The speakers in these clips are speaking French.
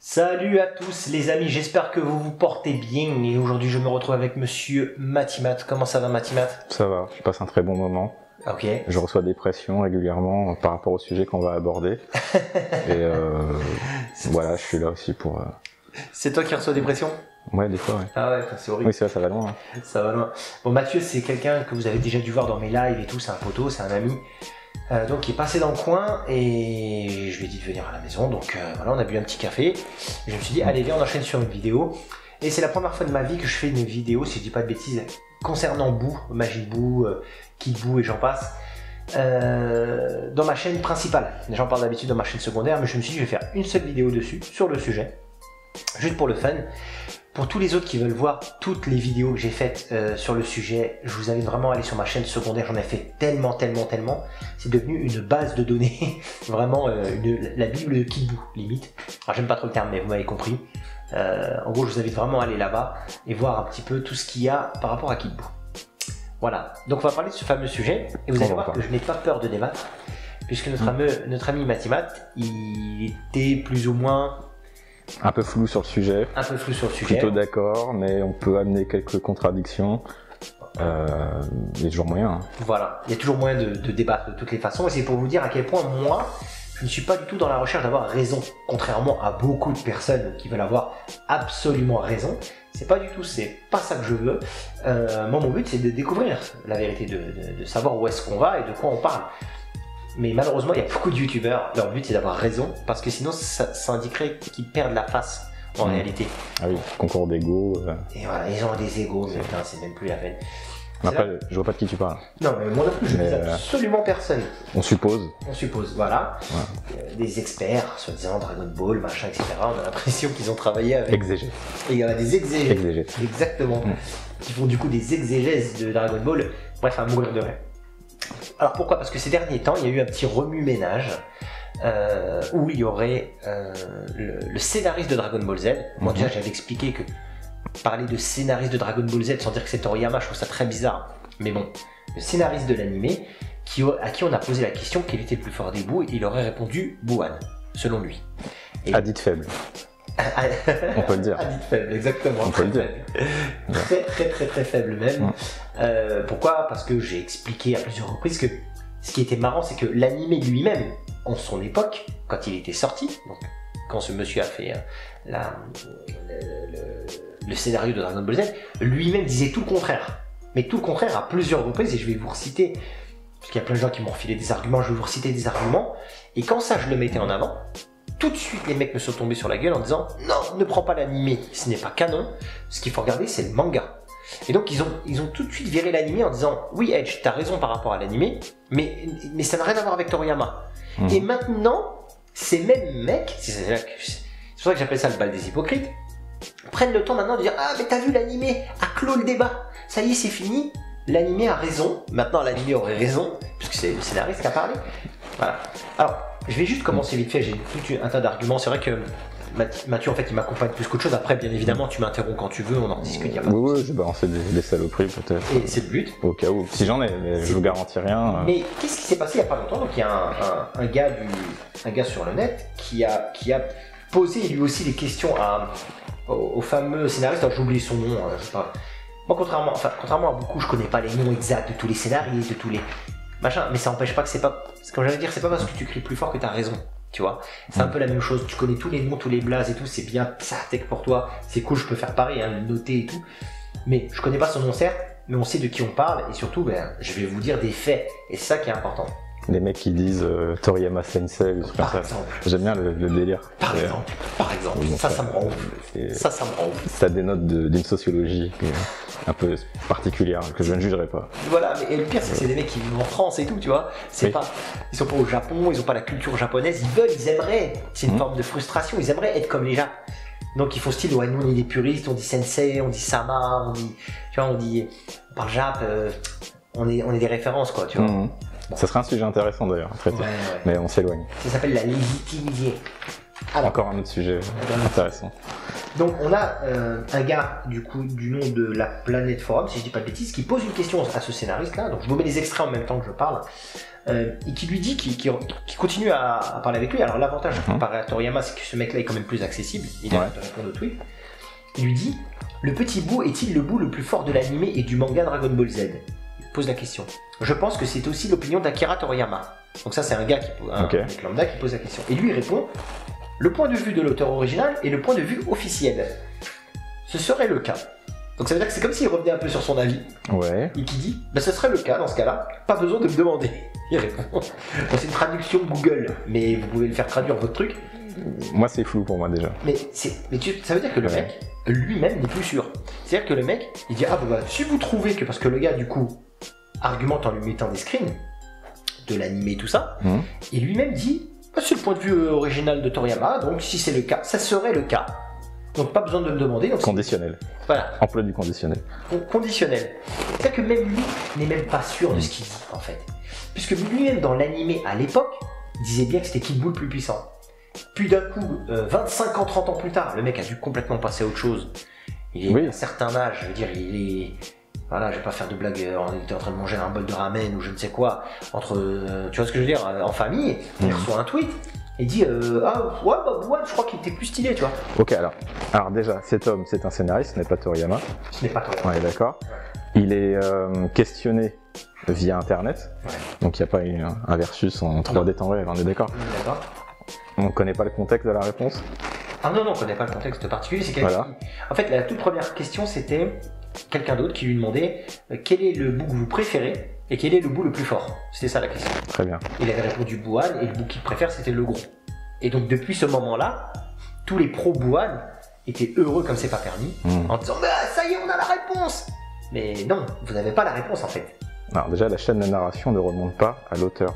Salut à tous les amis, j'espère que vous vous portez bien et aujourd'hui je me retrouve avec monsieur Mathimat. Comment ça va Mathimat? Ça va, je passe un très bon moment. Ok. Je reçois des pressions régulièrement par rapport au sujet qu'on va aborder. Et voilà, je suis là aussi pour... C'est toi qui reçois des pressions? Ouais, des fois, ouais. Ah ouais, c'est horrible. Oui, c'est vrai, ça va loin. Hein. Ça va loin. Bon, Mathieu, c'est quelqu'un que vous avez déjà dû voir dans mes lives et tout, c'est un poteau, c'est un ami. Donc il est passé dans le coin et je lui ai dit de venir à la maison, donc voilà, on a bu un petit café. Et je me suis dit, allez viens, on enchaîne sur une vidéo. Et c'est la première fois de ma vie que je fais une vidéo, si je dis pas de bêtises, concernant Boo, Magic Boo, Kid Boo et j'en passe. Dans ma chaîne principale. J'en parle d'habitude dans ma chaîne secondaire, mais je me suis dit, je vais faire une seule vidéo dessus, sur le sujet, juste pour le fun. Pour tous les autres qui veulent voir toutes les vidéos que j'ai faites sur le sujet, je vous invite vraiment à aller sur ma chaîne secondaire. J'en ai fait tellement. C'est devenu une base de données, vraiment la Bible de Kid Boo, limite. Alors j'aime pas trop le terme, mais vous m'avez compris. En gros, je vous invite vraiment à aller là-bas et voir un petit peu tout ce qu'il y a par rapport à Kid Boo. Voilà, donc on va parler de ce fameux sujet. Et vous allez voir que je n'ai pas peur de débattre, puisque notre ami Mathimat, il était plus ou moins... Un peu flou sur le sujet. Un peu flou sur le sujet. Plutôt d'accord, mais on peut amener quelques contradictions. Il y a toujours moyen. Hein. Voilà, il y a toujours moyen de débattre de toutes les façons. Et c'est pour vous dire à quel point moi, je ne suis pas du tout dans la recherche d'avoir raison. Contrairement à beaucoup de personnes qui veulent avoir absolument raison. C'est pas du tout, c'est pas ça que je veux. Moi, mon but, c'est de découvrir la vérité, de savoir où est-ce qu'on va et de quoi on parle. Mais malheureusement, il y a beaucoup de youtubeurs, leur but c'est d'avoir raison, parce que sinon ça indiquerait qu'ils perdent la face en réalité. Ah oui, concours d'ego. Et voilà, ils ont des égos, mais putain, c'est même plus la peine. Après, je vois pas de qui tu parles. Non, mais moi non plus, je ne dis absolument personne. On suppose. On suppose, voilà. Ouais. Des experts, soi-disant Dragon Ball, machin, etc. On a l'impression qu'ils ont travaillé avec... Exégètes. Et il y en a des exégètes. Exégètes. Exactement. Qui font du coup des exégèses de Dragon Ball. Bref, à mourir de rire. Alors pourquoi? Parce que ces derniers temps, il y a eu un petit remue-ménage où il y aurait le scénariste de Dragon Ball Z. Moi déjà j'avais expliqué que parler de scénariste de Dragon Ball Z sans dire que c'est Toriyama, je trouve ça très bizarre. Mais bon, le scénariste de l'animé à qui on a posé la question quel était le plus fort des Boo, et il aurait répondu Buwan, selon lui. Et... Hadith faible. On peut le dire. Hadith faible, exactement. On peut le dire. Très faible même. Pourquoi? Parce que j'ai expliqué à plusieurs reprises que ce qui était marrant, c'est que l'animé lui-même, en son époque, quand il était sorti, donc quand ce monsieur a fait le scénario de Dragon Ball Z, lui-même disait tout le contraire. Mais tout le contraire à plusieurs reprises, et je vais vous reciter, parce qu'il y a plein de gens qui m'ont refilé des arguments, je vais vous reciter des arguments, et quand ça je le mettais en avant, tout de suite les mecs me sont tombés sur la gueule en disant non, ne prends pas l'animé, ce n'est pas canon, ce qu'il faut regarder c'est le manga. Et donc ils ont tout de suite viré l'animé en disant oui Edge, t'as raison par rapport à l'animé, mais ça n'a rien à voir avec Toriyama. Et maintenant, ces mêmes mecs, c'est pour ça que j'appelle ça le bal des hypocrites, prennent le temps maintenant de dire ah mais t'as vu l'animé a clos le débat, ça y est c'est fini, l'animé a raison, maintenant l'animé aurait raison, puisque c'est le scénariste qui a parlé. Voilà. Alors, je vais juste commencer vite fait, j'ai tout un tas d'arguments, c'est vrai que Mathieu en fait il m'accompagne plus qu'autre chose, après bien évidemment tu m'interromps quand tu veux, on en discute, il y a pas de... Oui, je vais balancer des saloperies peut-être. Et c'est le but. Au cas où, si j'en ai, mais je vous garantis rien. Mais qu'est-ce qui s'est passé il n'y a pas longtemps? Donc il y a un gars sur le net qui a posé lui aussi des questions au fameux scénariste, alors j'ai oublié son nom, je sais pas. Moi contrairement à beaucoup, je connais pas les noms exacts de tous les scénaristes, de tous les... machin, mais ça n'empêche pas que c'est pas... Comme j'allais dire, c'est pas parce que tu cries plus fort que t'as raison, tu vois. C'est un peu la même chose, tu connais tous les noms, tous les blazes et tout, c'est bien, ça tech pour toi, c'est cool, je peux faire pareil, hein, le noter et tout. Mais je connais pas son nom certes, mais on sait de qui on parle, et surtout, je vais vous dire des faits, et c'est ça qui est important. Les mecs qui disent Toriyama Sensei ou trucs comme ça. J'aime bien le délire. Par exemple. Oui, ça me rend ouf. Ça me rend ouf. Ça dénote d'une sociologie un peu particulière que je ne jugerai pas. Voilà, et le pire c'est que c'est des mecs qui vivent en France et tout, tu vois. C'est pas, ils sont pas au Japon, ils ont pas la culture japonaise, ils aimeraient. C'est une forme de frustration, ils aimeraient être comme les Japs. Donc ils font style, ouais, nous on est des puristes, on dit sensei, on dit sama, on dit, tu vois, on parle Jap, on est des références quoi, tu vois. Ça serait un sujet intéressant d'ailleurs à traiter, mais on s'éloigne. Ça s'appelle la légitimité. Alors, encore un autre sujet intéressant. donc on a un gars du coup du nom de la Planète Forum, si je dis pas de bêtises, qui pose une question à ce scénariste là, donc je vous mets les extraits en même temps que je parle, et qui lui dit, qui continue à parler avec lui. Alors l'avantage comparé à Toriyama, c'est que ce mec là est quand même plus accessible, il a de répondre au tweet. Il lui dit: le petit Boo est-il le Boo le plus fort de l'anime et du manga Dragon Ball Z? Il pose la question. Je pense que c'est aussi l'opinion d'Akira Toriyama. Donc ça c'est un gars mec lambda qui pose la question. Et lui il répond: le point de vue de l'auteur original et le point de vue officiel. Ce serait le cas. Donc ça veut dire que c'est comme s'il revenait un peu sur son avis. Ouais. Et qui dit: ce serait le cas dans ce cas-là, pas besoin de me demander. Il répond. Bon, c'est une traduction Google, mais vous pouvez le faire traduire votre truc. Moi c'est flou pour moi déjà. Mais ça veut dire que le mec lui-même n'est plus sûr. C'est-à-dire que le mec il dit: si vous trouvez que, parce que le gars du coup argumente en lui mettant des screens de l'anime et tout ça, et lui-même dit: c'est le point de vue original de Toriyama, donc si c'est le cas, ça serait le cas. Donc pas besoin de me demander. Donc conditionnel. Voilà. Emploi du conditionnel. Conditionnel. C'est-à-dire que même lui n'est même pas sûr de ce qu'il dit en fait. Puisque lui-même dans l'anime à l'époque, disait bien que c'était Kid Buu le plus puissant. Puis d'un coup, 25 ans, 30 ans plus tard, le mec a dû complètement passer à autre chose. Il est à un certain âge, je veux dire, il est... Voilà, je vais pas faire de blague, on était en train de manger un bol de ramen ou je ne sais quoi, entre, tu vois ce que je veux dire, en famille, il reçoit un tweet, et dit Bouane, je crois qu'il était plus stylé, tu vois. Ok, alors déjà, cet homme, c'est un scénariste, ce n'est pas Toriyama. Ce n'est pas Toriyama. Ouais, d'accord. Ouais. Il est questionné via Internet, donc il n'y a pas un versus en 3D temps réel, on est d'accord. D'accord. On ne connaît pas le contexte de la réponse. Ah non, on ne connaît pas le contexte particulier, c'est quelqu'un qui... En fait, la toute première question, c'était quelqu'un d'autre qui lui demandait quel est le Boo que vous préférez et quel est le Boo le plus fort. C'était ça la question. Très bien. Il avait répondu Bouane et le Boo qu'il préfère c'était le gros. Et donc depuis ce moment-là, tous les pros Bouane étaient heureux comme c'est pas permis en disant ça y est, on a la réponse. Mais non, vous n'avez pas la réponse en fait. Alors déjà, la chaîne de narration ne remonte pas à l'auteur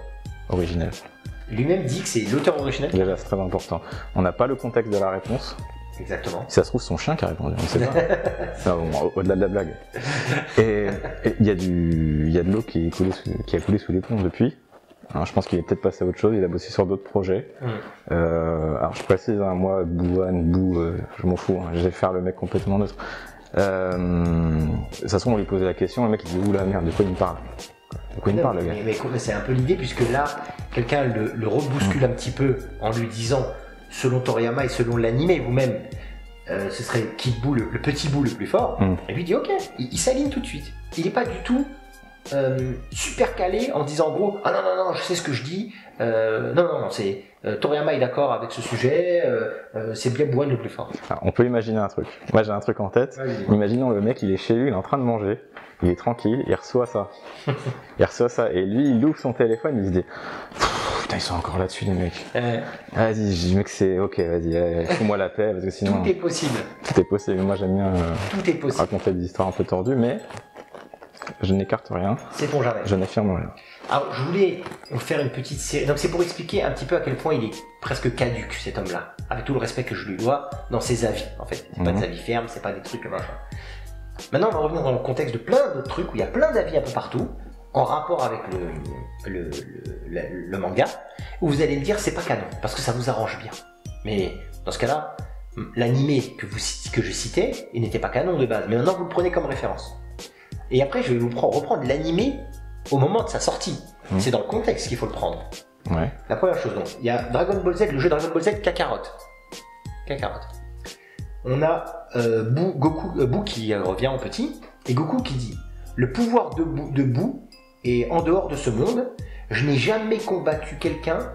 originel. Lui-même dit que c'est l'auteur originel. Déjà, c'est très important. On n'a pas le contexte de la réponse. Exactement. Si ça se trouve, son chien qui a répondu, on ne sait pas. Bon, au-delà de la blague. Et il y a de l'eau qui a coulé sous les ponts depuis. Alors, je pense qu'il est peut-être passé à autre chose, il a bossé sur d'autres projets. Alors je précise, moi, Boo, je m'en fous, je vais faire le mec complètement neutre. De toute façon, on lui posait la question, le mec il dit oula merde, de quoi il me parle? De quoi il me parle, le gars? Mais c'est un peu l'idée, puisque là, quelqu'un le rebouscule un petit peu en lui disant, selon Toriyama et selon l'anime vous-même, ce serait Kid Buu, le petit Buu le plus fort. Et lui dit ok, il s'aligne tout de suite. Il n'est pas du tout super calé en disant en gros ah non, je sais ce que je dis. Non, c'est Toriyama est d'accord avec ce sujet, c'est bien Bouane le plus fort. Alors, on peut imaginer un truc. Moi j'ai un truc en tête. Imaginons le mec, il est chez lui, il est en train de manger. Il est tranquille, il reçoit ça. Et lui, il ouvre son téléphone, il se dit putain, ils sont encore là-dessus, les mecs. Vas-y, je dis mec, c'est ok, vas-y, fous-moi la paix, parce que sinon. Tout est possible. Tout est possible. Moi, j'aime bien raconter des histoires un peu tordues, mais je n'écarte rien. C'est pour jamais. Je n'affirme rien. Alors, je voulais vous faire une petite série. Donc, c'est pour expliquer un petit peu à quel point il est presque caduque, cet homme-là. Avec tout le respect que je lui dois dans ses avis, en fait. C'est pas des avis fermes, c'est pas des trucs machin. Maintenant, on va revenir dans le contexte de plein d'autres trucs où il y a plein d'avis un peu partout, en rapport avec le manga, où vous allez me dire c'est pas canon, parce que ça vous arrange bien. Mais dans ce cas-là, l'anime que je citais, il n'était pas canon de base, mais maintenant vous le prenez comme référence. Et après, je vais vous reprendre l'anime au moment de sa sortie. C'est dans le contexte qu'il faut le prendre. Ouais. La première chose, donc, il y a Dragon Ball Z, le jeu Dragon Ball Z Kakarot. On a Boo qui revient en petit, et Goku qui dit « Le pouvoir de Boo est en dehors de ce monde, je n'ai jamais combattu quelqu'un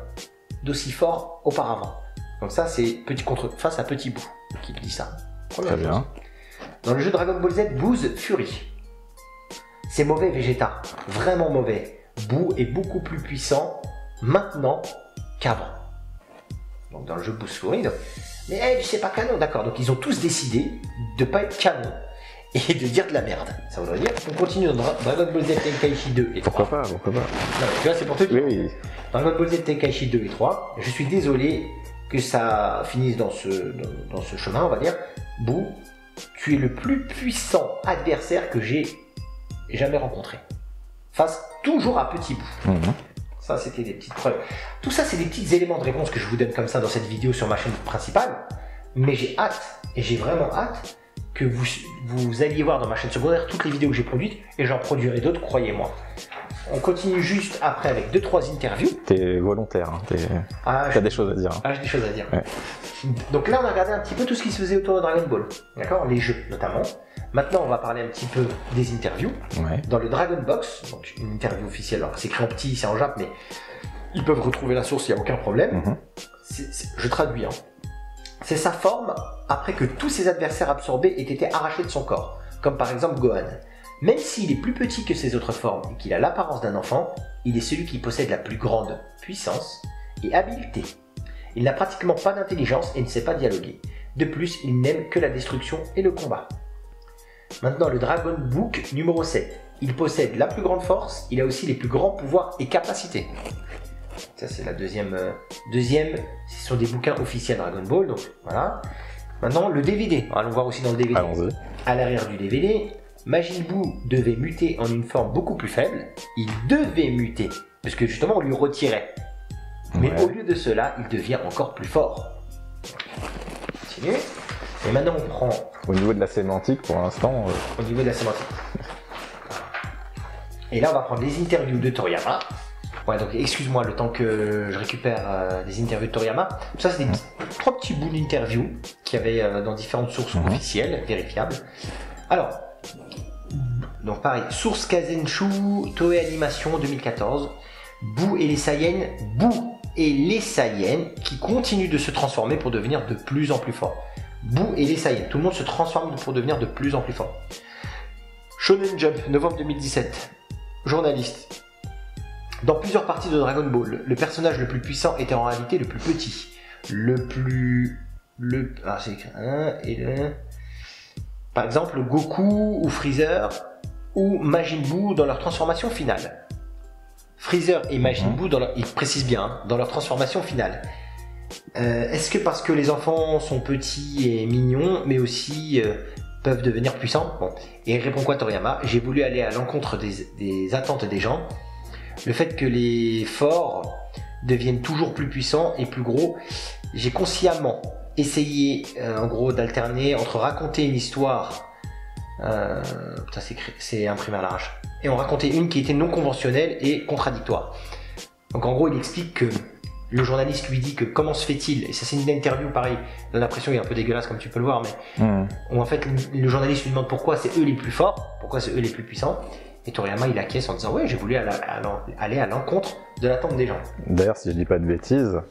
d'aussi fort auparavant. » Donc ça, c'est face à Petit Boo qui dit ça. Très bien. Dans le jeu Dragon Ball Z, Boo's Fury. C'est mauvais Vegeta, vraiment mauvais. Boo est beaucoup plus puissant maintenant qu'avant. Donc dans le jeu Boo's Fury, mais c'est pas canon, d'accord. Donc ils ont tous décidé de pas être canon et de dire de la merde. Ça voudrait dire qu'on continue dans Dragon Ball Z Tenkaichi 2 et 3. Pourquoi pas. Non, mais tu vois, c'est pour te dire. Oui. Dragon Ball Z Tenkaichi 2 et 3, je suis désolé que ça finisse dans ce chemin, on va dire. Boo, tu es le plus puissant adversaire que j'ai jamais rencontré. Face toujours à Petit Boo. Ça, c'était des petites preuves. Tout ça, c'est des petits éléments de réponse que je vous donne comme ça dans cette vidéo sur ma chaîne principale. Mais j'ai hâte, et j'ai vraiment hâte, que vous alliez voir dans ma chaîne secondaire toutes les vidéos que j'ai produites, et j'en produirai d'autres, croyez-moi. On continue juste après avec 2-3 interviews. T'es volontaire, hein, t'as des choses à dire. Hein. Ah, j'ai des choses à dire. Ouais. Donc là, on a regardé un petit peu tout ce qui se faisait autour de Dragon Ball. D'accord, les jeux notamment. Maintenant, on va parler un petit peu des interviews. Ouais. Dans le Dragon Box, donc une interview officielle. Alors, c'est écrit en petit, c'est en Jap, mais ils peuvent retrouver la source, il n'y a aucun problème. Je traduis. Hein. C'est sa forme après que tous ses adversaires absorbés aient été arrachés de son corps, comme par exemple Gohan. Même s'il est plus petit que ses autres formes et qu'il a l'apparence d'un enfant, il est celui qui possède la plus grande puissance et habileté. Il n'a pratiquement pas d'intelligence et ne sait pas dialoguer. De plus, il n'aime que la destruction et le combat. Maintenant, le Dragon Book numéro 7. Il possède la plus grande force, il a aussi les plus grands pouvoirs et capacités. Ça, c'est la deuxième. Ce sont des bouquins officiels Dragon Ball, donc voilà. Maintenant, le DVD. Allons voir aussi dans le DVD. Allons-y. À l'arrière du DVD, Majin Buu devait muter en une forme beaucoup plus faible. Il devait muter, parce que justement, on lui retirait. Mais au lieu de cela, il devient encore plus fort. Continue. Et maintenant, on prend... Au niveau de la sémantique, pour l'instant... Au niveau de la sémantique. Et là, on va prendre les interviews de Toriyama. Ouais, donc excuse-moi le temps que je récupère les interviews de Toriyama. Ça, c'est des trois petits bouts d'interviews qu'il y avait dans différentes sources officielles, vérifiables. Alors, donc pareil, source Kazenshu, Toei Animation 2014. Buu et les Saiyans, Buu et les Saiyans qui continuent de se transformer pour devenir de plus en plus forts. Buu et les Saiyans, tout le monde se transforme pour devenir de plus en plus fort. Shonen Jump, novembre 2017. Journaliste. Dans plusieurs parties de Dragon Ball, le personnage le plus puissant était en réalité le plus petit. Par exemple, Goku ou Freezer ou Majin Buu dans leur transformation finale. Freezer et Majin Buu, ils précisent bien, dans leur transformation finale. Est-ce que parce que les enfants sont petits et mignons, mais aussi peuvent devenir puissants? Bon. Et il répond quoi Toriyama? J'ai voulu aller à l'encontre des attentes des gens. Le fait que les forts deviennent toujours plus puissants et plus gros, j'ai consciemment essayé en gros d'alterner entre raconter une histoire, putain c'est imprimé à l'arrache, et en raconter une qui était non conventionnelle et contradictoire. Donc en gros il explique que le journaliste lui dit que comment se fait-il, et ça c'est une interview pareil, on a l'impression qu'il est un peu dégueulasse comme tu peux le voir, mais où en fait le journaliste lui demande pourquoi c'est eux les plus forts, pourquoi c'est eux les plus puissants. Et Toriyama il acquiesce en disant ouais j'ai voulu aller à l'encontre de l'attente des gens. D'ailleurs si je dis pas de bêtises,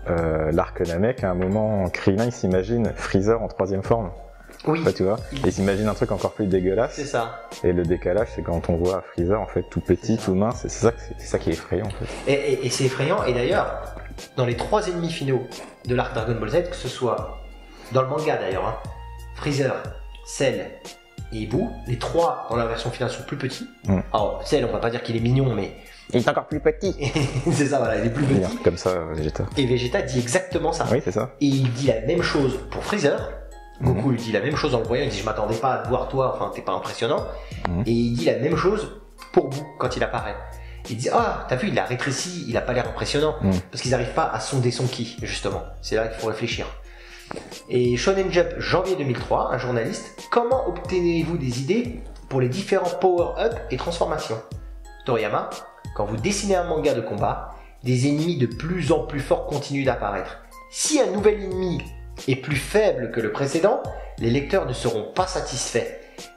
l'arc Namek à un moment Krillin il s'imagine Freezer en troisième forme. Oui. Ouais, tu vois, il s'imagine un truc encore plus dégueulasse. C'est ça. Et le décalage c'est quand on voit Freezer en fait tout petit, tout mince, c'est ça qui est effrayant en fait. Et c'est effrayant, et d'ailleurs dans les 3 ennemis finaux de l'arc Dragon Ball Z, que ce soit dans le manga d'ailleurs, hein, Freezer, Cell et Buu, les 3 dans la version finale sont plus petits. Alors Cell on va pas dire qu'il est mignon, mais il est encore plus petit. C'est ça, voilà, il est plus petit. Comme ça Vegeta. Et Vegeta dit exactement ça. Oui c'est ça. Et il dit la même chose pour Freezer. Goku lui dit la même chose en le voyant, il dit je m'attendais pas à te voir toi, enfin t'es pas impressionnant. Et il dit la même chose pour Buu quand il apparaît. Il dit ah t'as vu il a rétréci, il a pas l'air impressionnant, parce qu'ils n'arrivent pas à sonder son ki justement. C'est là qu'il faut réfléchir. Et Shonen Jump janvier 2003, un journaliste, comment obtenez-vous des idées pour les différents power-up et transformations? Toriyama, quand vous dessinez un manga de combat, des ennemis de plus en plus forts continuent d'apparaître. Si un nouvel ennemi est plus faible que le précédent, les lecteurs ne seront pas satisfaits.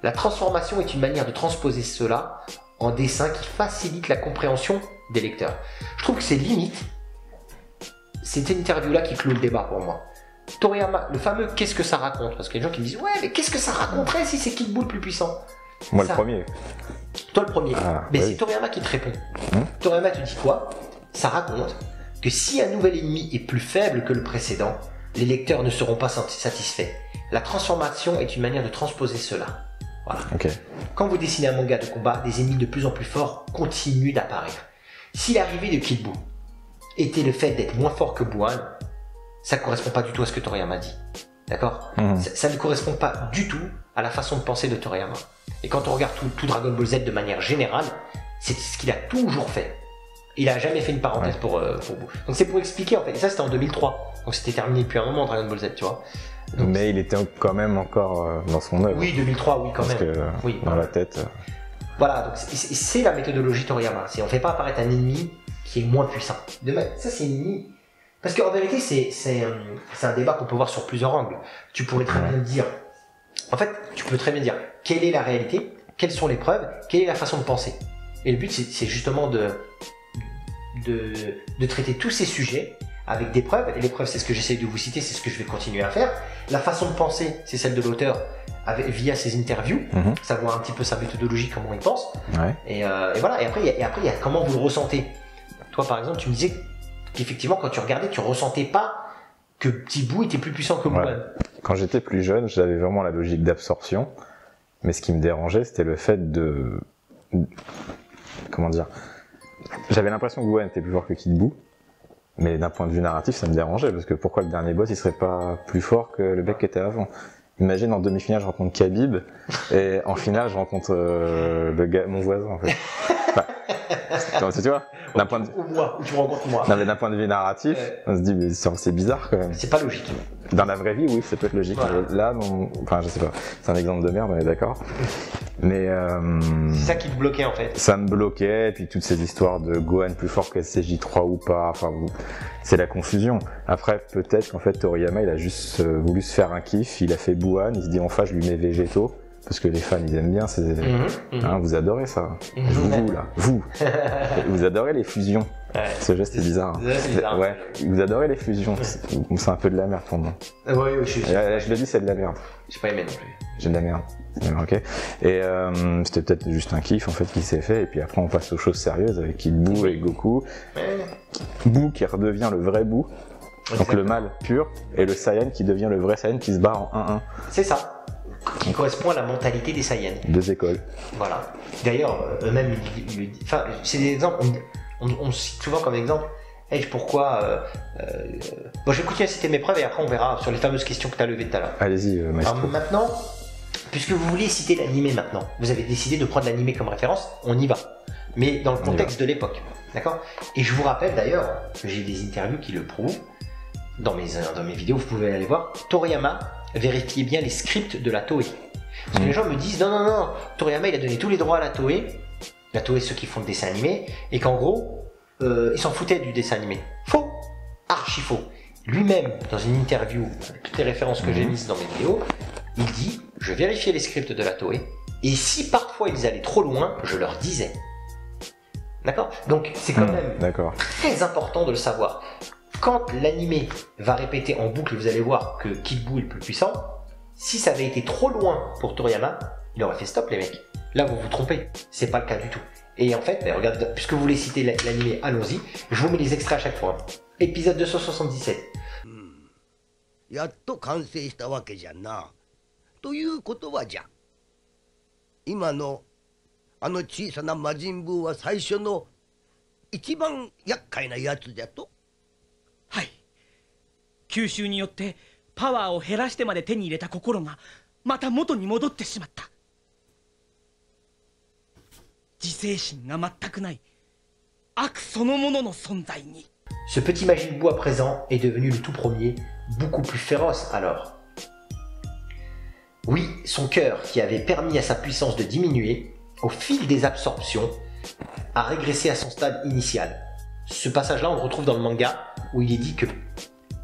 La transformation est une manière de transposer cela en dessin qui facilite la compréhension des lecteurs. Je trouve que c'est limite. C'était une interview-là qui clôt le débat pour moi. Toriyama, le fameux qu'est-ce que ça raconte? Parce qu'il y a des gens qui me disent ouais mais qu'est-ce que ça raconterait si c'est Kid Buu le plus puissant? Moi le premier. Toi le premier. Mais c'est Toriyama qui te répond. Toriyama te dit quoi? Ça raconte que si un nouvel ennemi est plus faible que le précédent, les lecteurs ne seront pas satisfaits. La transformation est une manière de transposer cela. Voilà. Quand vous dessinez un manga de combat, des ennemis de plus en plus forts continuent d'apparaître. Si l'arrivée de Kid Buu était le fait d'être moins fort que Buan, ça ne correspond pas du tout à ce que Toriyama dit. D'accord? Ça ne correspond pas du tout à la façon de penser de Toriyama. Et quand on regarde tout Dragon Ball Z de manière générale, c'est ce qu'il a toujours fait. Il a jamais fait une parenthèse pour Boo. Donc c'est pour expliquer en fait. Et ça c'était en 2003. Donc c'était terminé depuis un moment Dragon Ball Z, tu vois. Donc, mais il était quand même encore dans son œuvre. Oui, 2003, oui, quand parce même. Que oui, dans la tête. Voilà, donc c'est la méthodologie Toriyama. On ne fait pas apparaître un ennemi qui est moins puissant. Ça, c'est ennemi. Parce qu'en vérité, c'est un débat qu'on peut voir sur plusieurs angles. Tu pourrais très bien dire. En fait, tu peux très bien dire quelle est la réalité, quelles sont les preuves, quelle est la façon de penser. Et le but, c'est justement de traiter tous ces sujets avec des preuves, et les preuves c'est ce que j'essaie de vous citer, c'est ce que je vais continuer à faire. La façon de penser, c'est celle de l'auteur via ses interviews, savoir un petit peu sa méthodologie, comment il pense, et voilà, et après il y a comment vous le ressentez. Toi par exemple, tu me disais qu'effectivement quand tu regardais, tu ressentais pas que Petit Boo était plus puissant que Boo. Quand j'étais plus jeune, j'avais vraiment la logique d'absorption, mais ce qui me dérangeait, c'était le fait de... Comment dire, j'avais l'impression que Gohan était plus fort que Kid Boo. Mais d'un point de vue narratif, ça me dérangeait, parce que pourquoi le dernier boss, il serait pas plus fort que le mec qui était avant? Imagine, en demi-finale, je rencontre Khabib, et en finale, je rencontre mon voisin, en fait. Enfin, tu vois, d'un point de... Ou moi, ou tu me rencontres moi. Non, mais d'un point de vue narratif, on se dit, mais c'est bizarre quand même. C'est pas logique. Dans la vraie vie, oui, ça peut être logique. Voilà. Là, non, enfin, je sais pas. C'est un exemple de merde, on est d'accord. Mais c'est ça qui te bloquait en fait. Ça me bloquait, et puis toutes ces histoires de Gohan plus fort que SCJ3 ou pas, enfin, c'est la confusion. Après, peut-être qu'en fait, Toriyama, il a juste voulu se faire un kiff, il a fait Bouhan, il se dit enfin, je lui mets végétaux, parce que les fans, ils aiment bien, hein, vous adorez ça. Vous, là, vous adorez les fusions. Ouais. Ce geste est bizarre. C'est bizarre. Ouais, vous adorez les fusions. C'est un peu de la merde pour moi. Oui, je le dis, c'est de la merde. J'ai pas aimé non plus. J'ai de la merde. Ok. Et c'était peut-être juste un kiff en fait qui s'est fait. Et puis après, on passe aux choses sérieuses avec Kid Boo et Goku. Boo qui redevient le vrai Boo. Donc le mal pur. Et le Saiyan qui devient le vrai Saiyan qui se bat en 1-1. C'est ça. Qui correspond à la mentalité des Saiyans. Deux écoles. Voilà. D'ailleurs, eux-mêmes, enfin, c'est des exemples. On cite souvent comme exemple. Hey, pourquoi bon, je vais continuer à citer mes preuves et après on verra sur les fameuses questions que tu as levées tout à l'heure. Allez-y, maestro. Alors maintenant, puisque vous voulez citer l'animé maintenant, vous avez décidé de prendre l'animé comme référence, on y va. Mais dans le contexte de l'époque, d'accord? Et je vous rappelle d'ailleurs que j'ai des interviews qui le prouvent. Dans mes vidéos, vous pouvez aller voir. Toriyama vérifiez bien les scripts de la Toei. Parce que les gens me disent non, Toriyama il a donné tous les droits à la Toei. La Toei, ceux qui font le dessin animé, et qu'en gros, il s'en foutait du dessin animé. Faux, archi faux. Lui-même, dans une interview, avec toutes les références que j'ai mises dans mes vidéos, il dit, je vérifiais les scripts de la Toei, et si parfois ils allaient trop loin, je leur disais. D'accord? Donc c'est quand même très important de le savoir. Quand l'animé va répéter en boucle, et vous allez voir que Kid Boo est le plus puissant, si ça avait été trop loin pour Toriyama, il aurait fait stop les mecs. Là vous vous trompez, c'est pas le cas du tout. Et en fait, regarde, puisque vous voulez citer l'animé, allons-y, je vous mets les extraits à chaque fois. Épisode 277. やっと完成したわけじゃな。ということはじゃ。今のあの小さな魔人ブーは最初の一番厄介なやつじゃと。はい。吸収によってパワーを減らしてまで手に入れた心がまた元に戻ってしまった。自制心が全くない悪そのものの存在に。Ce petit Majin Buu à présent est devenu le tout premier, beaucoup plus féroce alors. Oui, son cœur, qui avait permis à sa puissance de diminuer, au fil des absorptions, a régressé à son stade initial. Ce passage-là, on le retrouve dans le manga, où il est dit que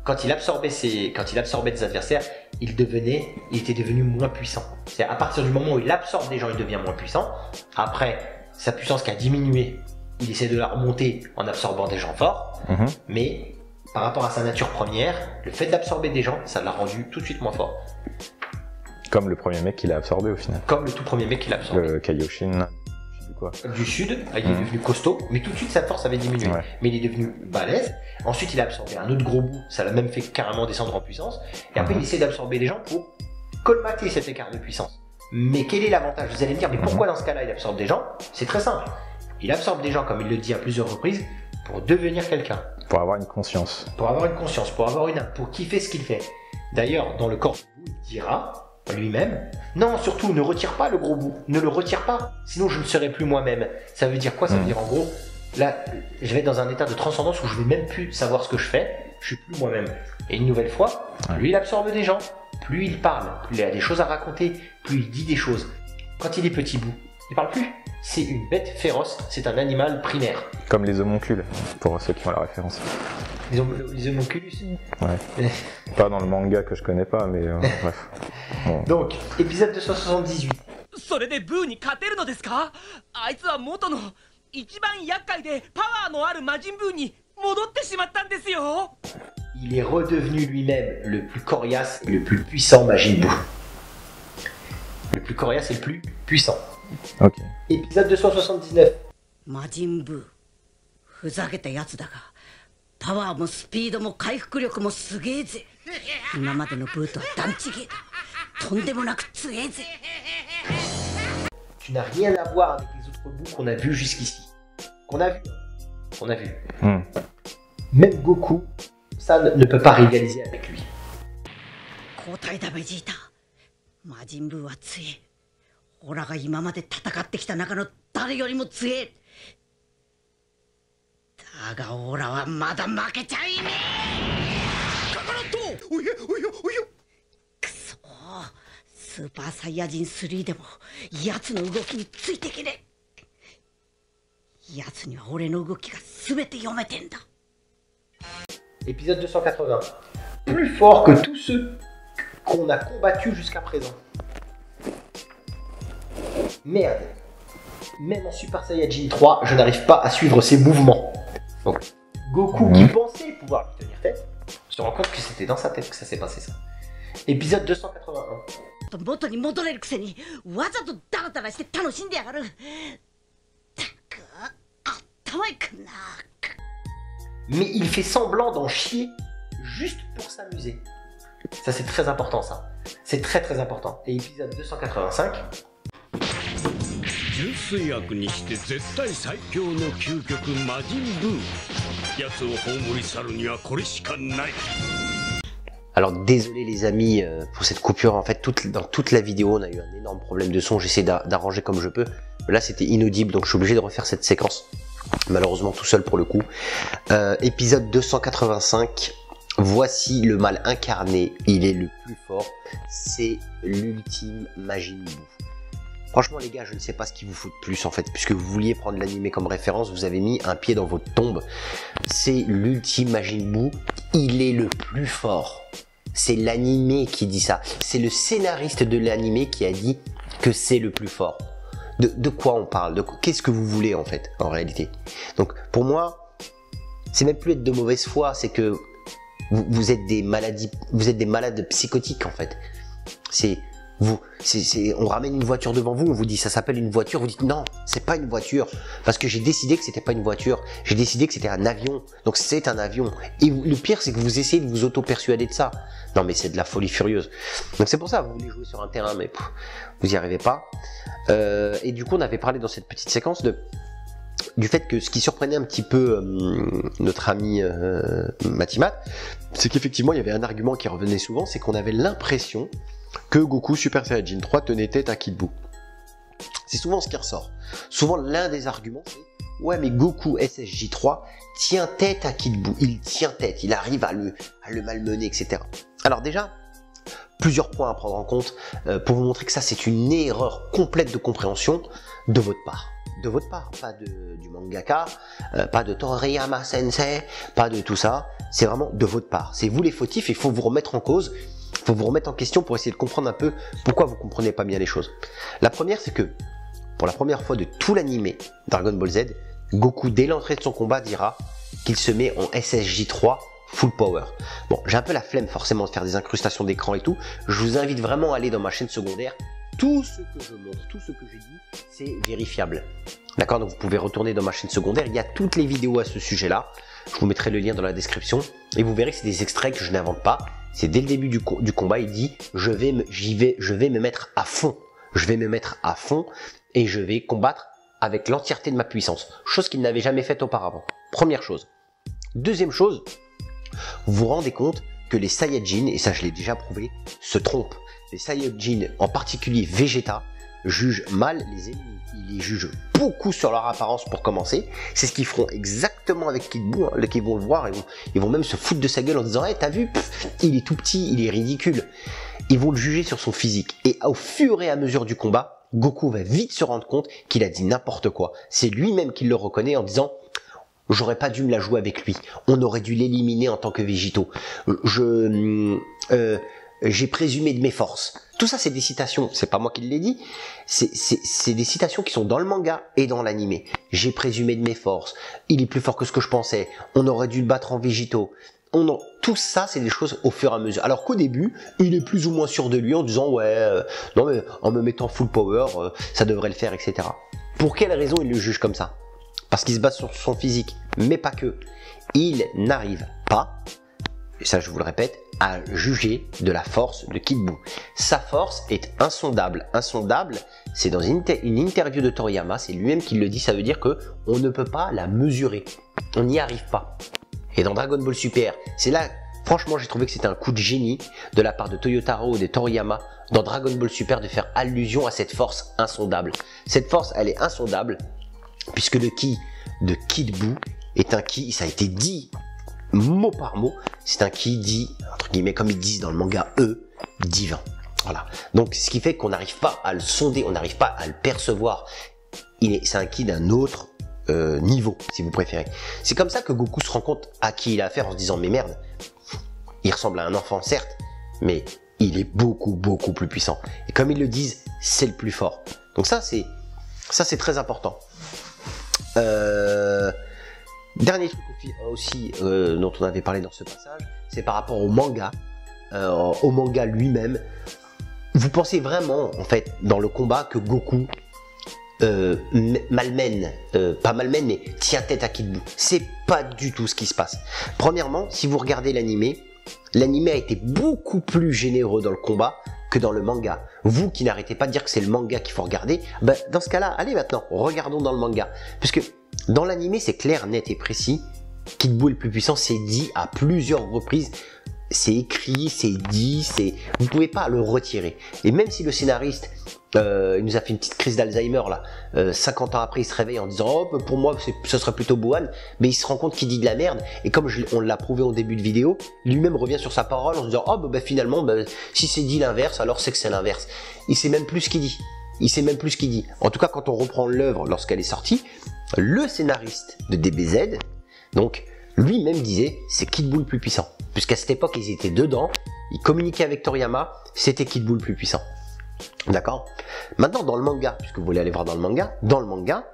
quand il absorbait des adversaires, il était devenu moins puissant. C'est à partir du moment où il absorbe des gens, il devient moins puissant. Après, sa puissance qui a diminué, il essaie de la remonter en absorbant des gens forts, mais par rapport à sa nature première, le fait d'absorber des gens, ça l'a rendu tout de suite moins fort. Comme le premier mec qu'il a absorbé au final. Comme le tout premier mec qu'il a absorbé. Le Kaioshin, du sud, il est devenu costaud, mais tout de suite sa force avait diminué. Ouais. Mais il est devenu balèze. Ensuite, il a absorbé un autre gros bout, ça l'a même fait carrément descendre en puissance. Et après, il essaie d'absorber les gens pour colmater cet écart de puissance. Mais quel est l'avantage? Vous allez me dire, mais pourquoi dans ce cas-là il absorbe des gens? C'est très simple. Il absorbe des gens, comme il le dit à plusieurs reprises, pour devenir quelqu'un. Pour avoir une conscience. Pour avoir une conscience, pour kiffer ce qu'il fait. D'ailleurs, dans le corps du bout, il dira lui-même, non, surtout, ne retire pas le gros bout, ne le retire pas, sinon je ne serai plus moi-même. Ça veut dire quoi? Ça veut dire en gros, là, je vais être dans un état de transcendance où je vais même plus savoir ce que je fais, je suis plus moi-même. Et une nouvelle fois, lui il absorbe des gens, plus il parle, plus il a des choses à raconter, plus il dit des choses. Quand il est petit bout, il parle plus. C'est une bête féroce, c'est un animal primaire. Comme les homoncules, pour ceux qui ont la référence. Les homonculus. Ouais. Pas dans le manga que je connais pas, mais bref. Bon. Donc, épisode 278. それでブーに勝てるのですか？あいつは元の一番厄介でパワーのある魔人ブーに戻ってしまったんですよ。 Il est redevenu lui-même le plus coriace et le plus puissant Majin Buu. Le plus coriace et le plus puissant. Ok. Épisode 279. 魔人ブーふざけたやつだがパワーもスピードも回復力もすげえぜ。今までのブーとは段違えだ。とんでもなく強えぜ。 Tu n'as rien à voir avec les autres bouts qu'on a vus jusqu'ici. Qu'on a vu. Qu'on a vu. Même Goku, ça ne peut pas rivaliser avec lui. 交代だベジータ。魔人ブーは強え。オラが今まで戦ってきた中の誰よりも強え。だがオラはまだ負けちゃいねえ。カカロット。おやおやおや。くそー。スーパーサイヤ人3でも奴の動きについてけねえ。奴には俺の動きが全て読めてんだ。 Épisode 280. Plus fort que tous ceux qu'on a combattus jusqu'à présent. Merde. Même en Super Saiyajin 3, je n'arrive pas à suivre ses mouvements. Donc, Goku qui pensait pouvoir lui tenir tête, se rend compte que c'était dans sa tête que ça s'est passé ça. Épisode 281. 元に戻れるくせにわざとダラダラして楽しんでやがる。たく頭いくな。 Mais il fait semblant d'en chier juste pour s'amuser. Ça c'est très important ça. C'est très très important. Et épisode 285. 純粋悪にして絶対最強の究極魔人ブー。奴を葬り去るにはこれしかない。 Alors désolé les amis pour cette coupure, en fait dans toute la vidéo on a eu un énorme problème de son, j'essaie d'arranger comme je peux. Là c'était inaudible donc je suis obligé de refaire cette séquence, malheureusement tout seul pour le coup. Épisode 285, voici le mal incarné, il est le plus fort, c'est l'ultime Majin Buu. Franchement les gars, je ne sais pas ce qu'il vous faut de plus en fait, puisque vous vouliez prendre l'anime comme référence, vous avez mis un pied dans votre tombe. C'est l'ultime Majin Buu, il est le plus fort. C'est l'anime qui dit ça. C'est le scénariste de l'anime qui a dit que c'est le plus fort. De quoi on parle? Qu'est-ce que vous voulez en fait, en réalité? Donc pour moi, c'est même plus être de mauvaise foi, c'est que vous êtes des malades psychotiques en fait. On ramène une voiture devant vous, on vous dit ça s'appelle une voiture, vous dites non, c'est pas une voiture, parce que j'ai décidé que c'était pas une voiture, j'ai décidé que c'était un avion, donc c'est un avion. Et le pire c'est que vous essayez de vous auto-persuader de ça. Non mais c'est de la folie furieuse. Donc c'est pour ça, vous voulez jouer sur un terrain, mais vous y arrivez pas. Et du coup on avait parlé dans cette petite séquence du fait que ce qui surprenait un petit peu notre ami Mathimat, c'est qu'effectivement il y avait un argument qui revenait souvent, c'est qu'on avait l'impression que Goku Super Saiyajin 3 tenait tête à Kid Buu. C'est souvent ce qui ressort. Souvent l'un des arguments c'est ouais mais Goku SSJ 3 tient tête à Kid Buu, il tient tête, il arrive à le malmener, etc. Alors déjà, plusieurs points à prendre en compte pour vous montrer que ça c'est une erreur complète de compréhension de votre part. De votre part, pas du mangaka, pas de Toriyama Sensei, pas de tout ça, c'est vraiment de votre part. C'est vous les fautifs, il faut vous remettre en cause, il faut vous remettre en question pour essayer de comprendre un peu pourquoi vous comprenez pas bien les choses. La première c'est que, pour la première fois de tout l'anime Dragon Ball Z, Goku dès l'entrée de son combat dira qu'il se met en SSJ 3 full power. Bon, j'ai un peu la flemme forcément de faire des incrustations d'écran et tout, je vous invite vraiment à aller dans ma chaîne secondaire. Tout ce que je montre, tout ce que je dis, c'est vérifiable. D'accord, donc vous pouvez retourner dans ma chaîne secondaire, il y a toutes les vidéos à ce sujet-là. Je vous mettrai le lien dans la description et vous verrez que c'est des extraits que je n'invente pas. C'est dès le début du combat, il dit je vais me mettre à fond. Je vais me mettre à fond et je vais combattre avec l'entièreté de ma puissance. Chose qu'il n'avait jamais faite auparavant. Première chose. Deuxième chose, vous vous rendez compte que les Saiyajins, et ça je l'ai déjà prouvé, se trompent. Les Saiyajins, en particulier Vegeta, juge mal les ennemis. Il les juge beaucoup sur leur apparence pour commencer. C'est ce qu'ils feront exactement avec Kid Buu, hein. Ils vont le voir, ils vont même se foutre de sa gueule en disant hey, t'as vu, il est tout petit, il est ridicule. Ils vont le juger sur son physique. Et au fur et à mesure du combat, Goku va vite se rendre compte qu'il a dit n'importe quoi. C'est lui-même qui le reconnaît en disant j'aurais pas dû me la jouer avec lui. On aurait dû l'éliminer en tant que Végétaux. J'ai présumé de mes forces. Tout ça, c'est des citations. C'est pas moi qui l'ai dit. C'est des citations qui sont dans le manga et dans l'animé. J'ai présumé de mes forces. Il est plus fort que ce que je pensais. On aurait dû le battre en Végétaux. Tout ça, c'est des choses au fur et à mesure. Alors qu'au début, il est plus ou moins sûr de lui en disant ouais, non mais en me mettant full power, ça devrait le faire, etc. Pour quelle raison il le juge comme ça? Parce qu'il se base sur son physique, mais pas que. Il n'arrive pas, et ça je vous le répète, à juger de la force de Kid Buu. Sa force est insondable. Insondable, c'est dans une interview de Toriyama, c'est lui-même qui le dit, ça veut dire que on ne peut pas la mesurer. On n'y arrive pas. Et dans Dragon Ball Super, c'est là, franchement j'ai trouvé que c'était un coup de génie de la part de Toyotaro et de Toriyama dans Dragon Ball Super de faire allusion à cette force insondable. Cette force, elle est insondable, puisque le ki de Kid Buu est un ki, ça a été dit mot par mot, c'est un ki dit, entre guillemets, comme ils disent dans le manga, divin. Voilà. Donc, ce qui fait qu'on n'arrive pas à le sonder, on n'arrive pas à le percevoir. C'est un ki d'un autre niveau, si vous préférez. C'est comme ça que Goku se rend compte à qui il a affaire en se disant, mais merde, il ressemble à un enfant, certes, mais il est beaucoup, beaucoup plus puissant. Et comme ils le disent, c'est le plus fort. Donc ça, c'est très important. Dernier truc aussi dont on avait parlé dans ce passage, c'est par rapport au manga lui-même. Vous pensez vraiment, en fait, dans le combat, que Goku malmène, pas malmène, mais tient tête à Kid Buu? C'est pas du tout ce qui se passe. Premièrement, si vous regardez l'animé a été beaucoup plus généreux dans le combat que dans le manga. Vous qui n'arrêtez pas de dire que c'est le manga qu'il faut regarder, ben, dans ce cas-là, allez maintenant, regardons dans le manga. Puisque dans l'animé, c'est clair, net et précis. Kid Buu est le plus puissant, c'est dit à plusieurs reprises. C'est écrit, c'est dit, vous ne pouvez pas le retirer. Et même si le scénariste, il nous a fait une petite crise d'Alzheimer là, 50 ans après, il se réveille en disant oh, pour moi ce serait plutôt Buan, mais il se rend compte qu'il dit de la merde. Et comme on l'a prouvé au début de vidéo, lui-même revient sur sa parole en se disant oh finalement, si c'est dit l'inverse, alors c'est que c'est l'inverse. Il sait même plus ce qu'il dit. Il sait même plus ce qu'il dit. En tout cas, quand on reprend l'œuvre lorsqu'elle est sortie, le scénariste de DBZ, donc lui-même disait c'est Kid Buu le plus puissant. Puisqu'à cette époque, ils étaient dedans, ils communiquaient avec Toriyama, c'était Kid Buu le plus puissant. D'accord? Maintenant, dans le manga, puisque vous voulez aller voir dans le manga,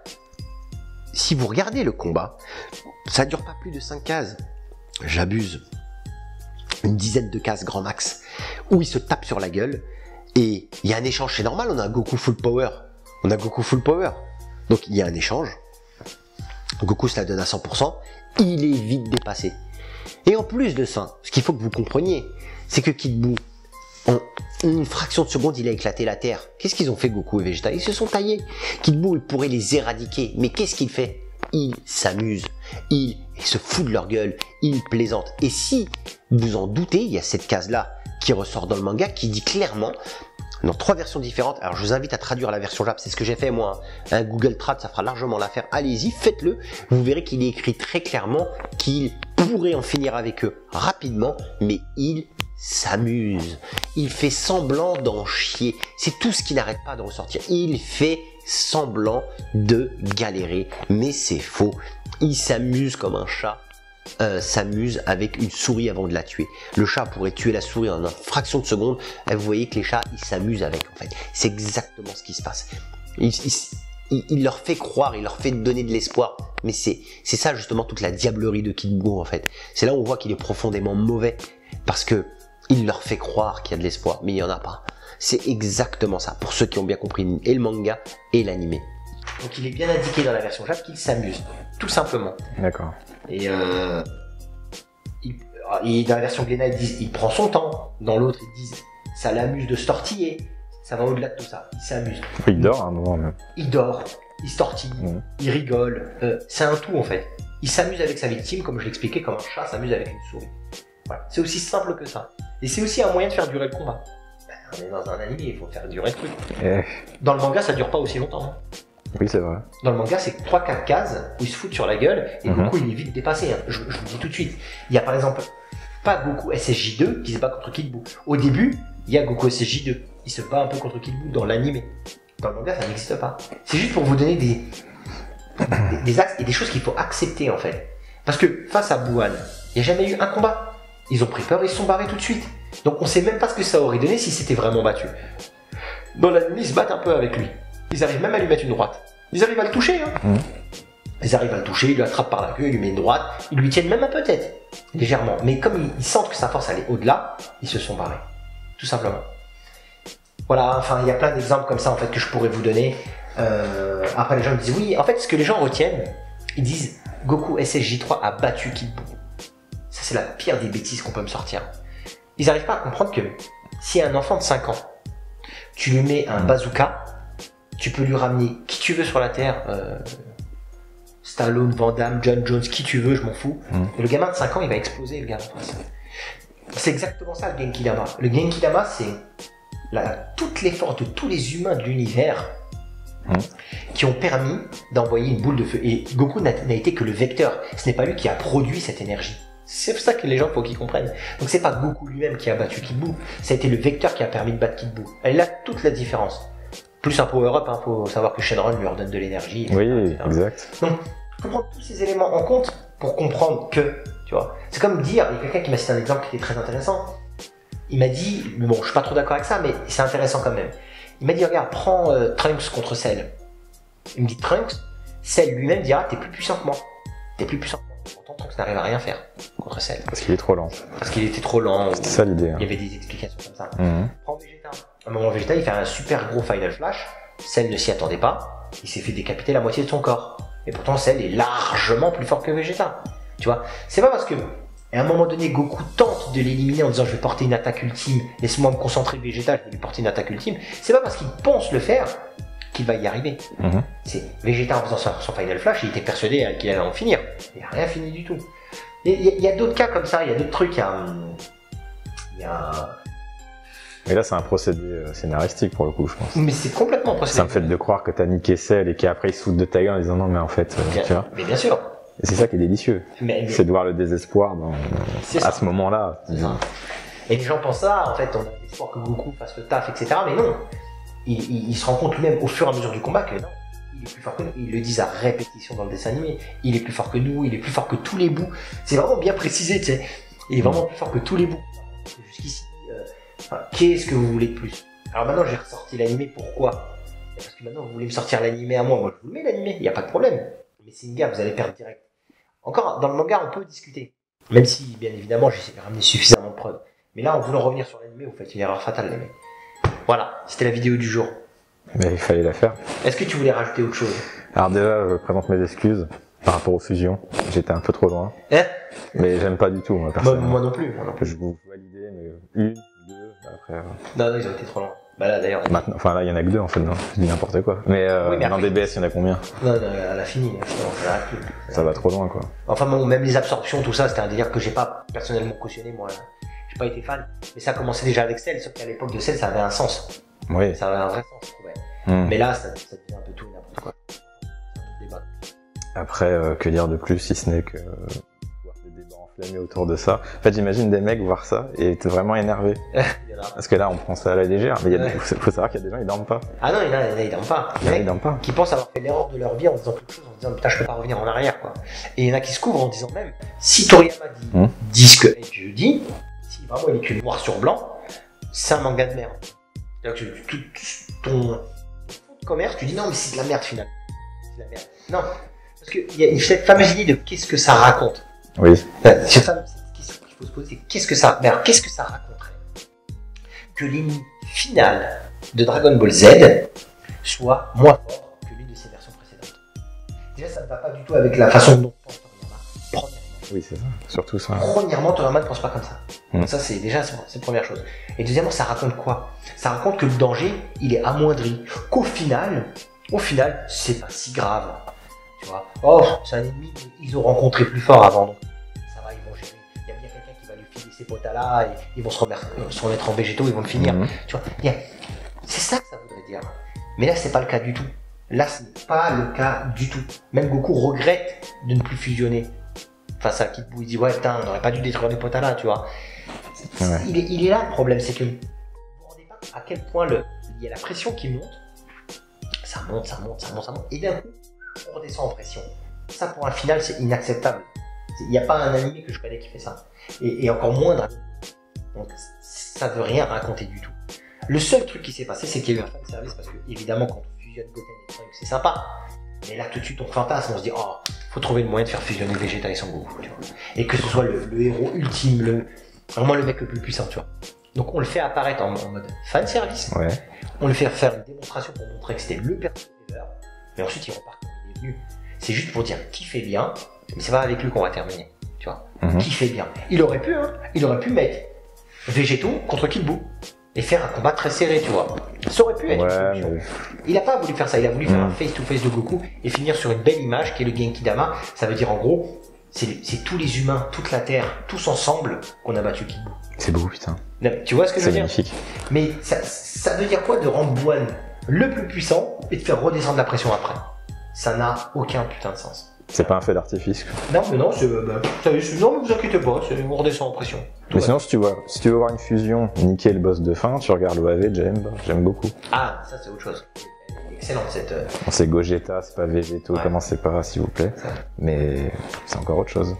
si vous regardez le combat, ça dure pas plus de 5 cases. J'abuse. Une dizaine de cases grand max, où ils se tapent sur la gueule, et il y a un échange, c'est normal, on a un Goku full power. Donc il y a un échange. Goku se la donne à 100%, il est vite dépassé. Et en plus de ça, ce qu'il faut que vous compreniez, c'est que Kid Buu, en une fraction de seconde, il a éclaté la Terre. Qu'est-ce qu'ils ont fait, Goku et Vegeta? Ils se sont taillés. Kid Buu, il pourrait les éradiquer, mais qu'est-ce qu'il fait? Il s'amuse, il se fout de leur gueule, il plaisante. Et si vous en doutez, il y a cette case-là qui ressort dans le manga, qui dit clairement, dans 3 versions différentes, alors je vous invite à traduire la version Jap, c'est ce que j'ai fait moi, un Google Trad, ça fera largement l'affaire, allez-y, faites-le, vous verrez qu'il est écrit très clairement qu'il pourrait en finir avec eux rapidement, mais il s'amuse, il fait semblant d'en chier, c'est tout ce qui n'arrête pas de ressortir, il fait semblant de galérer, mais c'est faux, il s'amuse comme un chat s'amuse avec une souris avant de la tuer. Le chat pourrait tuer la souris en une fraction de seconde, et vous voyez que les chats, ils s'amusent avec, en fait. C'est exactement ce qui se passe. Il leur fait croire, il leur fait donner de l'espoir, mais c'est ça justement toute la diablerie de Kid Buu, en fait. C'est là où on voit qu'il est profondément mauvais, parce que il leur fait croire qu'il y a de l'espoir, mais il n'y en a pas. C'est exactement ça, pour ceux qui ont bien compris et le manga et l'animé. Donc il est bien indiqué dans la version Jap qu'il s'amuse, tout simplement. D'accord. Et dans la version Glénat, ils disent il prend son temps. Dans l'autre, ils disent ça l'amuse de se tortiller. Ça va au-delà de tout ça. Il s'amuse. Il dort à un moment même. Il dort, il se tortille, il rigole. C'est un tout en fait. Il s'amuse avec sa victime, comme je l'expliquais, comme un chat s'amuse avec une souris. Voilà. C'est aussi simple que ça. Et c'est aussi un moyen de faire durer le combat. On est dans un anime, il faut faire durer le truc. Eh, Dans le manga, ça dure pas aussi longtemps. Hein. oui, c'est vrai. Dans le manga, c'est 3-4 cases où ils se foutent sur la gueule et Mhm. Goku il est vite dépassé. Hein. Je vous le dis tout de suite. Il y a par exemple pas Goku SSJ2 qui se bat contre Kid Buu. Au début, il y a Goku SSJ2. Il se bat un peu contre Kid Buu dans l'anime. Dans le manga, ça n'existe pas. C'est juste pour vous donner des axes et des choses qu'il faut accepter en fait. Parce que face à Buan, il n'y a jamais eu un combat. Ils ont pris peur et ils se sont barrés tout de suite. Donc on sait même pas ce que ça aurait donné si c'était vraiment battu. Dans l'anime, ils se battent un peu avec lui. Ils arrivent même à lui mettre une droite. Ils arrivent à le toucher. Hein. Mhm. Ils arrivent à le toucher, ils lui attrapent par la queue, ils lui mettent une droite, ils lui tiennent même un peu tête, légèrement. Mais comme ils sentent que sa force allait au-delà, ils se sont barrés. Tout simplement. Voilà, enfin, il y a plein d'exemples comme ça en fait que je pourrais vous donner. Après, les gens me disent oui, en fait, ce que les gens retiennent, ils disent Goku SSJ3 a battu Kid Buu. Ça, c'est la pire des bêtises qu'on peut me sortir. Ils n'arrivent pas à comprendre que si un enfant de 5 ans, tu lui mets un bazooka, tu peux lui ramener qui tu veux sur la Terre, Stallone, Van Damme, John Jones, qui tu veux, je m'en fous. Et le gamin de 5 ans, il va exploser, le gars en face. C'est exactement ça le Genki Dama. Le Genki Dama, c'est toutes les forces de tous les humains de l'univers qui ont permis d'envoyer une boule de feu. Et Goku n'a été que le vecteur. Ce n'est pas lui qui a produit cette énergie. C'est ça que les gens, faut qu'ils comprennent. Donc c'est pas Goku lui-même qui a battu Kid Buu, ça a été le vecteur qui a permis de battre Kid Buu. Elle est là toute la différence. Plus un power-up, hein, faut savoir que Shenron lui redonne de l'énergie. Oui, exact. Donc, il faut prendre tous ces éléments en compte pour comprendre que, tu vois, c'est comme dire, il y a quelqu'un qui m'a cité un exemple qui était très intéressant. Il m'a dit, bon, je suis pas trop d'accord avec ça, mais c'est intéressant quand même. Il m'a dit, regarde, prends Trunks contre Cell. Il me dit, Trunks, Cell lui-même dira, t'es plus puissant que moi. T'es plus puissant que moi. Pourtant, Trunks n'arrive à rien faire contre Cell. Parce qu'il est trop lent. Parce qu'il était trop lent. C'était ça l'idée. Hein. Il y avait des explications comme ça. Mhm. Prends Vegeta. À un moment, Vegeta, il fait un super gros Final Flash. Cell ne s'y attendait pas. Il s'est fait décapiter la moitié de son corps. Et pourtant, Cell est largement plus fort que Vegeta. Tu vois, c'est pas parce que, à un moment donné, Goku tente de l'éliminer en disant je vais porter une attaque ultime, laisse-moi me concentrer Vegeta, je vais lui porter une attaque ultime. C'est pas parce qu'il pense le faire qu'il va y arriver. Mhm. C'est Vegeta en faisant son Final Flash, il était persuadé qu'il allait en finir. Il n'a rien fini du tout. Il y a d'autres cas comme ça, il y a d'autres trucs. Mais là, c'est un procédé scénaristique pour le coup, je pense. Mais c'est complètement procédé. Ça me fait de croire que t'as niqué Cell et qu'après ils se foutent de ta gueule en disant non, mais en fait, tu vois. Mais bien sûr. Et c'est ça qui est délicieux. C'est de voir le désespoir à ce moment-là. C'est ça. Et les gens pensent ça, en fait, on a l'espoir que Goku fasse le taf, etc. Mais non. Il se rend compte lui-même au fur et à mesure du combat que non, il est plus fort que nous. Ils le disent à répétition dans le dessin animé. Il est plus fort que nous, il est plus fort que tous les bouts. C'est vraiment bien précisé, tu sais. Il est vraiment plus fort que tous les bouts. Jusqu'ici, qu'est-ce que vous voulez de plus? Alors maintenant, j'ai ressorti l'animé, pourquoi? Parce que maintenant, vous voulez me sortir l'animé à moi. Moi, je vous le mets l'animé, il n'y a pas de problème. Mais c'est une gaffe, vous allez perdre direct. Encore, dans le manga, on peut discuter. Même si, bien évidemment, j'ai ramené suffisamment de preuves. Mais là, en voulant revenir sur l'animé, vous faites une erreur fatale, les mecs. Voilà, c'était la vidéo du jour. Mais il fallait la faire. Est-ce que tu voulais rajouter autre chose? Alors déjà, je présente mes excuses par rapport aux fusions. J'étais un peu trop loin. Hein? Mais j'aime pas du tout, moi, personnellement. Moi non plus. Moi non plus. Je vous validais, mais une, deux, après... Non, ils ont été trop loin. Bah là, d'ailleurs... Maintenant, enfin là, il y en a que deux, en fait, non. Je dis n'importe quoi. Mais, Oui, mais dans après- DBS, il y en a combien? Non, elle a fini. Ça arrête plus. Ça va trop loin, quoi. Enfin, bon, même les absorptions, tout ça, c'était un délire que j'ai pas personnellement cautionné, moi. J'ai pas été fan. Mais ça a commencé déjà avec Cell, sauf qu'à l'époque de Cell, ça avait un sens. Oui. Ça avait un vrai sens, je trouvais. Mais là, ça devient un peu tout et n'importe quoi. C'est un autre débat. Après, que dire de plus, si ce n'est que voir des débats enflammés autour de ça. En fait, j'imagine des mecs voir ça et être vraiment énervés. Il y en a. Parce que là, on prend ça à la légère. Mais faut savoir qu'il y a des gens, ils dorment pas. Ah non, il y en a, ils dorment pas. Il y en a, ils dorment pas. Qui pensent avoir fait l'erreur de leur vie en disant quelque chose, en disant putain, je peux pas revenir en arrière, quoi. Et il y en a qui se couvrent en disant même, si Toriyama dit ce que Edge dit, si vraiment il est que noir sur blanc, c'est un manga de merde. C'est-à-dire que ton fond de commerce, tu dis non, mais c'est de la merde finalement. C'est de la merde. Non. Parce qu'il y a cette fameuse idée de qu'est-ce que ça raconte. Oui. Cette fameuse question qu'il faut se poser, c'est qu'est-ce que ça. Mais alors, qu'est-ce que ça raconterait que l'ennemi final de Dragon Ball Z soit moins fort que l'une de ses versions précédentes. Déjà, ça ne va pas du tout avec la façon dont pense Toriyama. Premièrement. Oui, c'est ça. Surtout ça. Premièrement, Toriyama ne pense pas comme ça. Donc ça, c'est déjà c'est la première chose. Et deuxièmement, ça raconte quoi? Ça raconte que le danger, il est amoindri. Qu'au final, c'est pas si grave. Tu vois, oh, c'est un ennemi, mais ils ont rencontré plus fort avant, donc ça va, ils vont gérer. Il y a bien quelqu'un qui va lui filer ces potas-là, ils vont se remettre en végétaux, ils vont le finir. Tu vois, c'est ça que ça voudrait dire. Mais là, c'est pas le cas du tout. Là, ce n'est pas le cas du tout. Même Goku regrette de ne plus fusionner. Face à Kid Buu, il dit ouais, putain, on n'aurait pas dû détruire les potas-là, tu vois. Il est là le problème, c'est que vous vous rendez pas à quel point il y a la pression qui monte. Ça monte. Et d'un coup, on redescend en pression. Ça, pour un final, c'est inacceptable. Il n'y a pas un animé que je connais qui fait ça. Et encore moins Dragon Ball. Donc, ça veut rien raconter du tout. Le seul truc qui s'est passé, c'est qu'il y a eu un fan service parce que, évidemment, quand on fusionne Goten et Trunks, c'est sympa. Mais là, tout de suite, on fantasme, on se dit, oh, faut trouver le moyen de faire fusionner Vegeta et Son Goku, tu vois. Et que ce soit le héros ultime, vraiment le mec le plus puissant, tu vois. Donc, on le fait apparaître en mode fan service. Ouais. On le fait faire une démonstration pour montrer que c'était le personnage. Mais ensuite, il repart comme il est venu. C'est juste pour dire qui fait bien, mais c'est pas avec lui qu'on va terminer, tu vois. Qui fait bien. Il aurait pu mettre Végétaux contre Kid Buu et faire un combat très serré, tu vois. Ça aurait pu être une solution. Mais... Il a pas voulu faire ça, il a voulu faire un face-to-face de Goku et finir sur une belle image qui est le Genki Dama. Ça veut dire en gros, c'est tous les humains, toute la Terre, tous ensemble qu'on a battu Kid Buu. C'est beau, putain. Tu vois ce que je veux dire? C'est magnifique. Mais ça veut dire quoi de rendre Bouane le plus puissant et de faire redescendre la pression après? Ça n'a aucun putain de sens. C'est pas un fait d'artifice. Non, mais non, non, mais vous inquiétez pas, on redescend en pression. Mais sinon, si tu veux voir une fusion, niquer le boss de fin, tu regardes l'OAV, j'aime beaucoup. Ah, ça c'est autre chose. Excellent cette. C'est Gogeta, c'est pas Végétaux, commencez pas, s'il vous plaît. Mais c'est encore autre chose.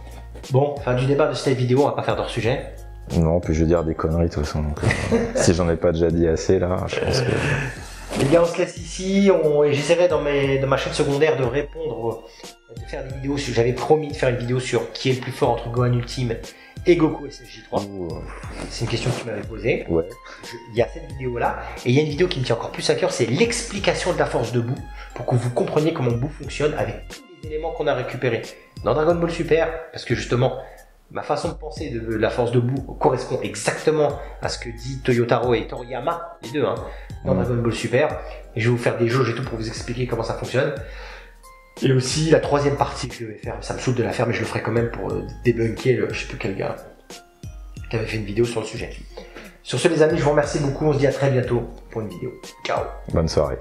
Bon, fin du débat de cette vidéo, on va pas faire d'hors sujet. Non, puis je veux dire des conneries de toute façon. Donc, si j'en ai pas déjà dit assez là, je pense que. Les gars, on se laisse ici. J'essaierai dans ma chaîne secondaire de répondre, de faire des vidéos. J'avais promis de faire une vidéo sur qui est le plus fort entre Gohan Ultime et Goku SSJ3. C'est une question que tu m'avais posée. Ouais. Il y a cette vidéo là. Et il y a une vidéo qui me tient encore plus à cœur, c'est l'explication de la force de Buu, pour que vous compreniez comment Buu fonctionne avec tous les éléments qu'on a récupérés dans Dragon Ball Super. Parce que justement, ma façon de penser de la force de Buu correspond exactement à ce que dit Toyotaro et Toriyama, les deux, dans Dragon Ball Super. Et je vais vous faire des jauges et tout pour vous expliquer comment ça fonctionne. Et aussi la troisième partie que je vais faire, ça me saoule de la faire, mais je le ferai quand même pour débunker je sais plus quel gars qui avait fait une vidéo sur le sujet. Sur ce les amis, je vous remercie beaucoup, on se dit à très bientôt pour une vidéo. Ciao. Bonne soirée.